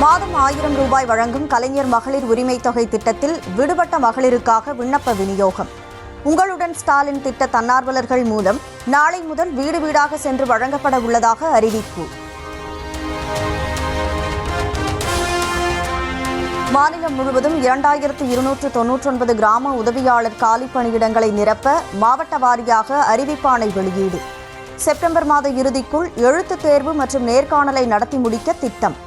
மாதம் 1000 ரூபாய் வழங்கும் கலைஞர் மகளிர் உரிமை தொகை திட்டத்தில் விடுபட்ட மகளிருக்காக விண்ணப்ப விநியோகம். உங்களுடன் ஸ்டாலின் திட்ட தன்னார்வலர்கள் மூலம் நாளை முதல் வீடு வீடாக சென்று வழங்கப்பட உள்ளதாக அறிவிப்பு. மாநிலம் முழுவதும் 2299 கிராம உதவியாளர் காலி பணியிடங்களை நிரப்ப மாவட்ட வாரியாக அறிவிப்பாணை வெளியீடு. செப்டம்பர் மாத இறுதிக்குள் எழுத்துத் தேர்வு மற்றும் நேர்காணலை நடத்தி முடிக்க திட்டம்.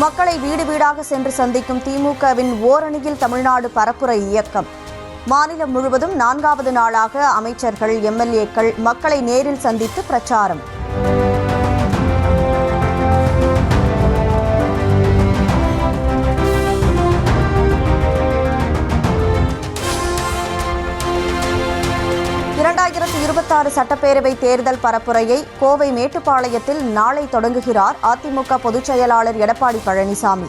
மக்களை வீடு வீடாக சென்று சந்திக்கும் திமுகவின் ஓரணியில் தமிழ்நாடு பரப்புரை இயக்கம். மாநிலம் முழுவதும் 4வது நாளாக அமைச்சர்கள், எம்எல்ஏக்கள் மக்களை நேரில் சந்தித்து பிரச்சாரம். சட்டப்பேரவை தேர்தல் பரப்புரையை கோவை மேட்டுப்பாளையத்தில் நாளை தொடங்குகிறார் அதிமுக பொதுச் செயலாளர் எடப்பாடி பழனிசாமி.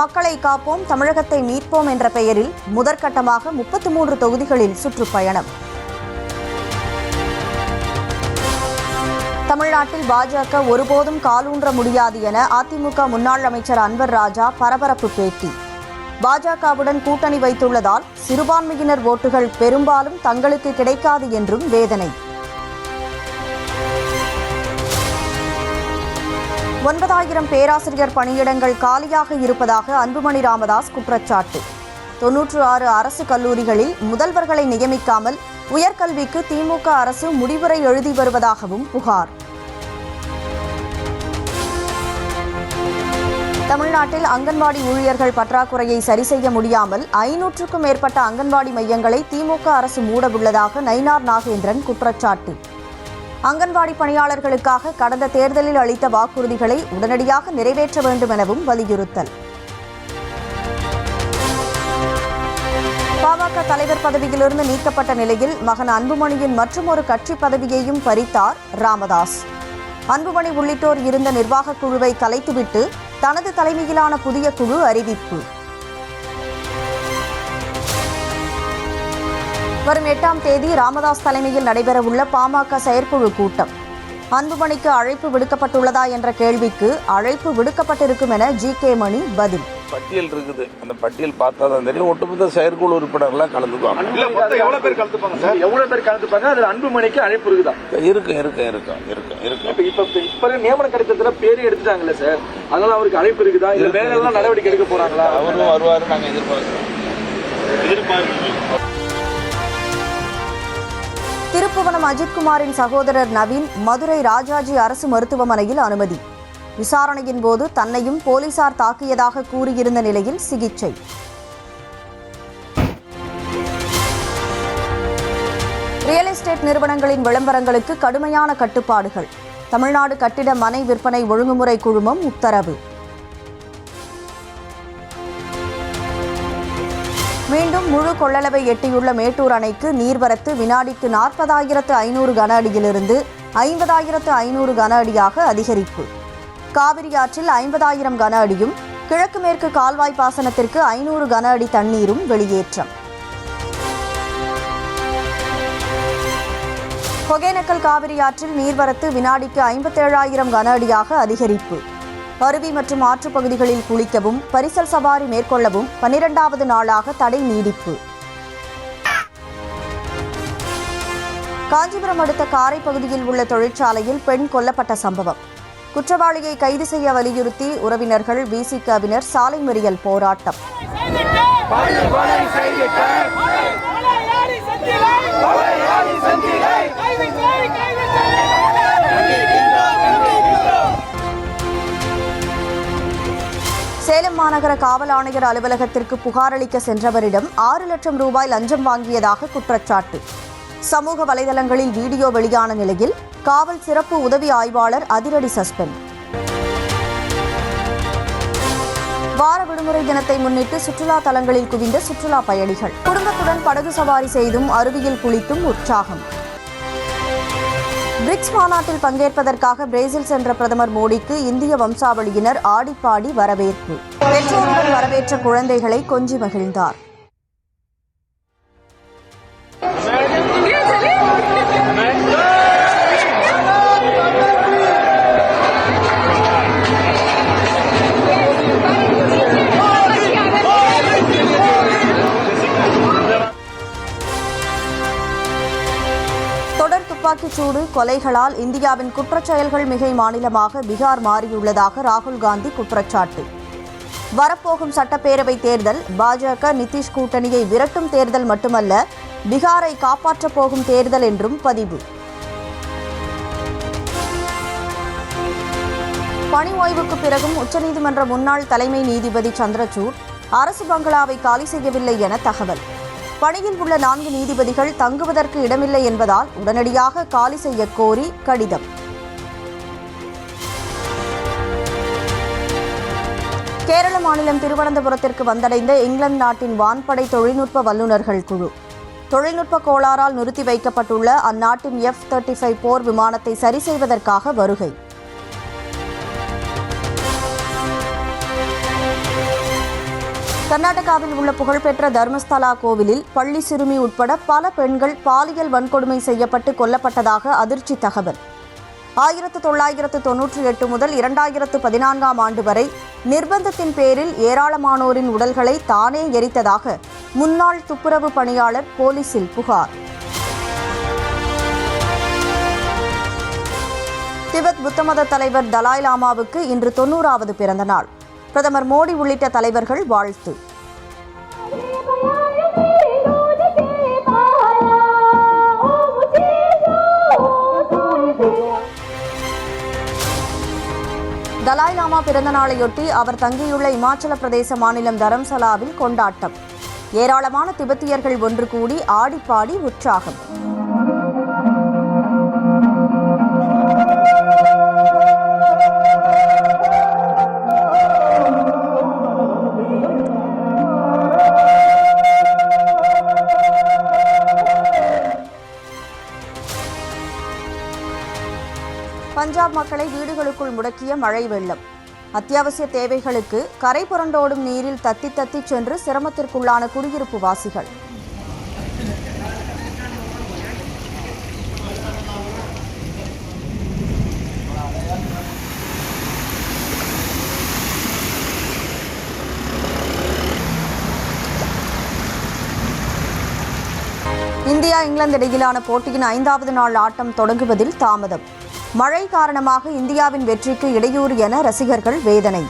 மக்களை காப்போம், தமிழகத்தை மீட்போம் என்ற பெயரில் முதற்கட்டமாக 33 தொகுதிகளில் சுற்றுப்பயணம். தமிழ்நாட்டில் பாஜக ஒருபோதும் காலூன்ற முடியாது என அதிமுக முன்னாள் அமைச்சர் அன்வர் ராஜா பரபரப்பு பேட்டி. பாஜகவுடன் கூட்டணி வைத்துள்ளதால் சிறுபான்மையினர் ஓட்டுகள் பெரும்பாலும் தங்களுக்கு கிடைக்காது என்றும் வேதனை. 9000 பேராசிரியர் பணியிடங்கள் காலியாக இருப்பதாக அன்புமணி ராமதாஸ் குற்றச்சாட்டு. 96 அரசு கல்லூரிகளில் முதல்வர்களை நியமிக்காமல் உயர்கல்விக்கு திமுக அரசு முடிவுரை எழுதி வருவதாகவும் புகார். தமிழ்நாட்டில் அங்கன்வாடி ஊழியர்கள் பற்றாக்குறையை சரி செய்ய முடியாமல் 500க்கும் மேற்பட்ட அங்கன்வாடி மையங்களை திமுக அரசு மூடவுள்ளதாக நயினார் நாகேந்திரன் குற்றச்சாட்டு. அங்கன்வாடி பணியாளர்களுக்காக கடந்த தேர்தலில் அளித்த வாக்குறுதிகளை உடனடியாக நிறைவேற்ற வேண்டும் எனவும் வலியுறுத்தல். பாமக தலைவர் பதவியிலிருந்து நீக்கப்பட்ட நிலையில் மகன் அன்புமணியின் மற்றுமொரு கட்சி பதவியையும் பறித்தார் ராமதாஸ். அன்புமணி உள்ளிட்டோர் இருந்த நிர்வாக குழுவை கலைத்துவிட்டு தனது தலைமையிலான புதிய குழு அறிவிப்பு. வரும் 8ஆம் தேதி ராமதாஸ் தலைமையில் நடைபெறவுள்ள பாமக செயற்குழு கூட்டம். அன்புமணிக்கு அழைப்பு விடுக்கப்பட்டுள்ளதா என்ற கேள்விக்கு அழைப்பு விடுக்கப்பட்டிருக்கும் என ஜி.கே. மணி பதில். பட்டியல் இருக்குது, அந்த பட்டியல் பார்த்தா தான் தெரியும். ஒட்டுமொத்த செயற்குழு உறுப்பினர்லாம் கலந்துக்குவாங்க. எவ்வளவு பேர் கலந்துப்பாங்க சார்? எவ்வளவு பேர் கலந்துப்பாங்க? அது அன்புமணிக்கு அழைப்பு இருக்குதா? இருக்கு. இப்ப நியமன கடிதத்துல பேரு எடுத்துட்டாங்கல்ல சார், அதனால அவருக்கு அழைப்பு இருக்குதா? இல்ல வேற எல்லாம் நடவடிக்கை எடுக்க போறாங்களா? அவரும் வருவாரு, நாங்க எதிர்பார்க்கிறோம். திருப்புவனம் அஜித்குமாரின் சகோதரர் நவீன் மதுரை ராஜாஜி அரசு மருத்துவமனையில் அனுமதி. விசாரணையின் போது தன்னையும் போலீசார் தாக்கியதாக கூறியிருந்த நிலையில் சிகிச்சை. ரியல் எஸ்டேட் நிறுவனங்களின் விளம்பரங்களுக்கு கடுமையான கட்டுப்பாடுகள். தமிழ்நாடு கட்டிட மனை விற்பனை ஒழுங்குமுறை குழுமம் உத்தரவு. மீண்டும் முழு கொள்ளளவை எட்டியுள்ள மேட்டூர் அணைக்கு நீர்வரத்து வினாடிக்கு 40,500 கன அடியிலிருந்து 50,500 கன அடியாக அதிகரிப்பு. காவிரி ஆற்றில் 50,000 கன அடியும், கிழக்கு மேற்கு கால்வாய் பாசனத்திற்கு 500 கன அடி தண்ணீரும் வெளியேற்றம். ஒகேனக்கல் காவிரி ஆற்றில் நீர்வரத்து வினாடிக்கு 57,000 கன அடியாக அதிகரிப்பு. அருவி மற்றும் ஆற்றுப் பகுதிகளில் குளிக்கவும் பரிசல் சவாரி மேற்கொள்ளவும் 12வது நாளாக தடை நீடிப்பு. காஞ்சிபுரம் அடுத்த காரை பகுதியில் உள்ள தொழிற்சாலையில் பெண் கொல்லப்பட்ட சம்பவம். குற்றவாளியை கைது செய்ய வலியுறுத்தி உறவினர்கள், விசிகவினர் சாலை மறியல் போராட்டம். சேலம் மாநகர காவல் ஆணையர் அலுவலகத்திற்கு புகார் அளிக்க சென்றவரிடம் 6 லட்சம் ரூபாய் லஞ்சம் வாங்கியதாக குற்றச்சாட்டு. சமூக வலைதளங்களில் வீடியோ வெளியான நிலையில் காவல் சிறப்பு உதவி ஆய்வாளர் அதிரடி சஸ்பெண்ட். வார விடுமுறை தினத்தை முன்னிட்டு சுற்றுலா தலங்களில் குவிந்த சுற்றுலா பயணிகள். குடும்பத்துடன் படகு சவாரி செய்தும் அருவியில் குளித்தும் உற்சாகம். பிரிக்ஸ் மாநாட்டில் பங்கேற்பதற்காக பிரேசில் சென்ற பிரதமர் மோடிக்கு இந்திய வம்சாவளியினர் ஆடிப்பாடி வரவேற்பு. பெற்றோருடன் வரவேற்ற குழந்தைகளை கொஞ்சி மகிழ்ந்தார். துப்பாக்கிச்சூடு கொலைகளால் இந்தியாவின் குற்றச்செயல்கள் மிகை மாநிலமாக பீகார் மாறியுள்ளதாக ராகுல் காந்தி குற்றச்சாட்டு. வரப்போகும் சட்டப்பேரவை தேர்தல் பாஜக நிதிஷ் கூட்டணியை விரட்டும் தேர்தல் மட்டுமல்ல, பீகாரை காப்பாற்றப் போகும் தேர்தல் என்றும் பதிவு. பணி ஓய்வுக்கு பிறகும் உச்சநீதிமன்ற முன்னாள் தலைமை நீதிபதி சந்திரசூட் அரசு பங்களாவை காலி செய்யவில்லை என தகவல். பணியில் உள்ள 4 நீதிபதிகள் தங்குவதற்கு இடமில்லை என்பதால் உடனடியாக காலி செய்ய கோரி கடிதம். கேரள மாநிலம் திருவனந்தபுரத்திற்கு வந்தடைந்த இங்கிலாந்து நாட்டின் வான்படை தொழில்நுட்ப வல்லுநர்கள் குழு தொழில்நுட்ப கோளாறால் நிறுத்தி வைக்கப்பட்டுள்ள அந்நாட்டின் F-35 போர் விமானத்தை சரி செய்வதற்காக வருகை. கர்நாடகாவில் உள்ள புகழ்பெற்ற தர்மஸ்தலா கோவிலில் பள்ளி சிறுமி உட்பட பல பெண்கள் பாலியல் வன்கொடுமை செய்யப்பட்டு கொல்லப்பட்டதாக அதிர்ச்சி தகவல். 1998 முதல் 2014 ஆண்டு வரை நிர்பந்தத்தின் பேரில் ஏராளமானோரின் உடல்களை தானே எரித்ததாக முன்னாள் துப்புரவு பணியாளர் போலீசில் புகார். திபெத் புத்தமத தலைவர் தலாய் லாமாவுக்கு இன்று 90வது பிறந்த நாள். பிரதமர் மோடி உள்ளிட்ட தலைவர்கள் வாழ்த்து. தலாய் லாமா பிறந்த நாளையொட்டி அவர் தங்கியுள்ள இமாச்சல பிரதேச மாநிலம் தரம்சலாவில் கொண்டாட்டம். ஏராளமான திபெத்தியர்கள் ஒன்று கூடி ஆடிப்பாடி உற்சாகம். பஞ்சாப் மக்களை வீடுகளுக்குள் முடக்கிய மழை வெள்ளம். அத்தியாவசிய தேவைகளுக்கு கரை புரண்டோடும் நீரில் தத்தி தத்தி சென்று சிரமத்திற்குள்ளான குடியிருப்பு வாசிகள். இந்தியா இங்கிலாந்து இடையிலான போட்டியின் 5வது நாள் ஆட்டம் தொடங்குவதில் தாமதம். மழை காரணமாக இந்தியாவின் வெற்றிக்கு இடையூறு என ரசிகர்கள் வேதனை.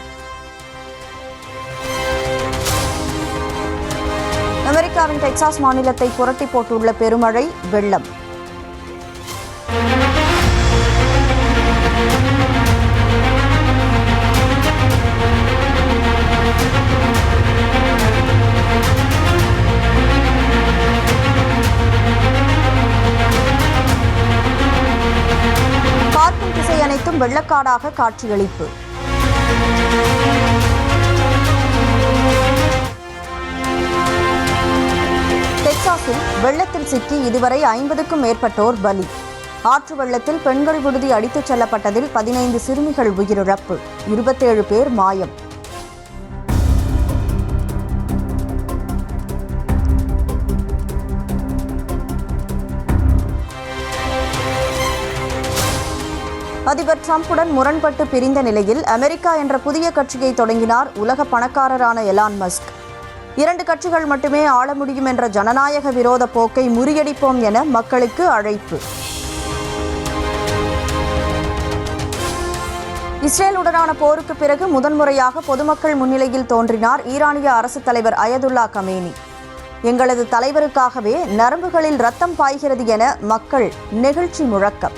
அமெரிக்காவின் டெக்சாஸ் மாநிலத்தை புரட்டி போட்டுள்ள பெருமழை வெள்ளம். பார்க்கும் திசை அனைத்தும் வெள்ளக்காடாக காட்சியளிப்பு. டெக்சாஸில் வெள்ளத்தில் சிக்கி இதுவரை 50க்கும் மேற்பட்டோர் பலி. ஆற்று வெள்ளத்தில் பெண்கள் விடுதி அடித்துச் செல்லப்பட்டதில் 15 சிறுமிகள் உயிரிழப்பு, 27 பேர் மாயம். அதிபர் டிரம்புடன் முரண்பட்டு பிரிந்த நிலையில் அமெரிக்கா என்ற புதிய கட்சியை தொடங்கினார் உலக பணக்காரரான எலான் மஸ்க். 2 கட்சிகள் மட்டுமே ஆள முடியும் என்ற ஜனநாயக விரோத போக்கை முறியடிப்போம் என மக்களுக்கு அழைப்பு. இஸ்ரேலுடனான போருக்கு பிறகு முதன்முறையாக பொதுமக்கள் முன்னிலையில் தோன்றினார் ஈரானிய அரசுத் தலைவர் அயதுல்லா கமேனி. எங்களது தலைவருக்காகவே நரம்புகளில் ரத்தம் பாய்கிறது என மக்கள் நெகிழ்ச்சி முழக்கம்.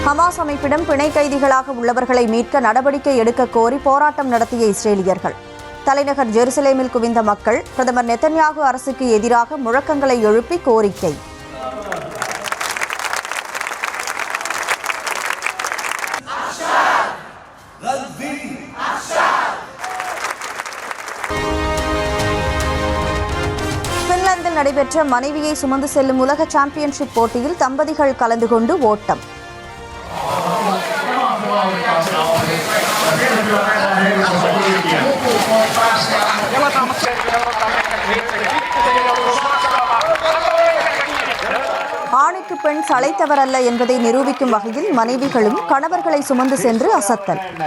ஹமாஸ் அமைப்பிடம் பிணை கைதிகளாக உள்ளவர்களை மீட்க நடவடிக்கை எடுக்க கோரி போராட்டம் நடத்திய இஸ்ரேலியர்கள். தலைநகர் ஜெருசலேமில் குவிந்த மக்கள் பிரதமர் நெத்தன்யாகு அரசுக்கு எதிராக முழக்கங்களை எழுப்பி கோரிக்கை. பின்லாந்தில் நடைபெற்ற மனைவியை சுமந்து செல்லும் உலக சாம்பியன்ஷிப் போட்டியில் தம்பதிகள் கலந்து கொண்டு ஓட்டம். ஆணின் ஆணுக்கு பெண் சளைத்தவரல்ல என்பதை நிரூபிக்கும் வகையில் மனைவிகளும் கணவர்களை சுமந்து சென்று அசத்தல்.